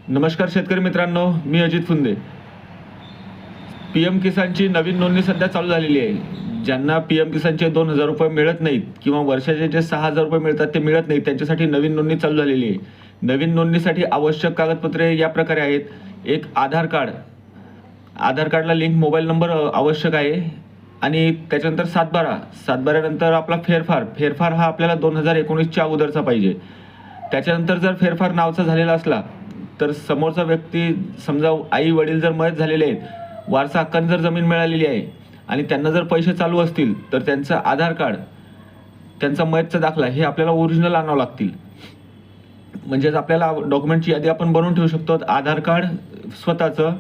नमस्कार शेतकरी मित्रांनो, मी अजित फुंदे. पी एम किसानची नवीन नोंदणी सध्या चालू झालेली आहे. ज्यांना पी एम किसानचे 2,000 रुपये मिळत नाहीत किंवा वर्षाचे जे 6,000 रुपये मिळतात ते मिळत नाहीत, त्यांच्यासाठी नवीन नोंदणी चालू झालेली आहे. नवीन नोंदणीसाठी आवश्यक कागदपत्रे या प्रकारे आहेत. एक आधार कार्ड, आधार कार्डला लिंक मोबाईल नंबर आवश्यक आहे आणि त्याच्यानंतर 7/12, 7/12 आपला फेरफार हा आपल्याला 2019च्या अगोदरचा पाहिजे. त्याच्यानंतर जर फेरफार नावचा झालेला असला तर समोरचा व्यक्ती, समजा आई वडील जर मयत झालेले आहेत, वारसा हक्काने जर जमीन मिळालेली आहे आणि त्यांना जर पैसे चालू असतील तर त्यांचं आधार कार्ड, त्यांचा मयतचा दाखला हे आपल्याला ओरिजिनल आणावं लागतील. म्हणजेच आपल्याला डॉक्युमेंटची यादी आपण बनवून ठेवू शकतो. आधार कार्ड स्वतःचं,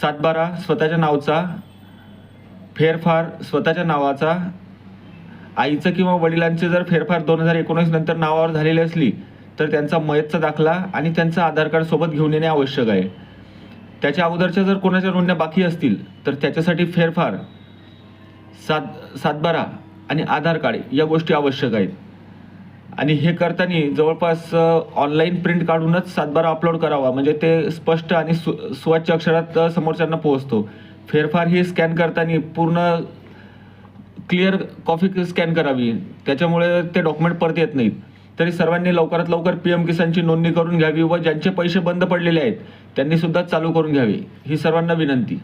7/12 स्वतःच्या नावचा, फेरफार स्वतःच्या नावाचा, आईचं किंवा वडिलांचे जर फेरफार 2019 नंतर नावावर झालेली असली तर त्यांचा मयतचा दाखला आणि त्यांचं आधार कार्ड सोबत घेऊन येणे आवश्यक आहे. त्याच्या अगोदरच्या जर कोणाच्या नोंदण्या बाकी असतील तर त्याच्यासाठी फेरफार, 7/12 आणि आधार कार्ड या गोष्टी आवश्यक आहेत. आणि हे करताना जवळपास ऑनलाईन प्रिंट काढूनच 7/12 अपलोड करावा, म्हणजे ते स्पष्ट आणि सुवाच्य अक्षरात समोरच्यांना पोहोचतो. फेरफार ही स्कॅन करताना पूर्ण क्लिअर कॉपी स्कॅन करावी, त्याच्यामुळे ते डॉक्युमेंट परत येत नाहीत. तरी सर्वांनी लवकरात लवकर पी एम किसानची नोंदणी करून घ्यावी व ज्यांचे पैसे बंद पडलेले आहेत त्यांनी सुद्धा चालू करून घ्यावी, ही सर्वांना विनंती.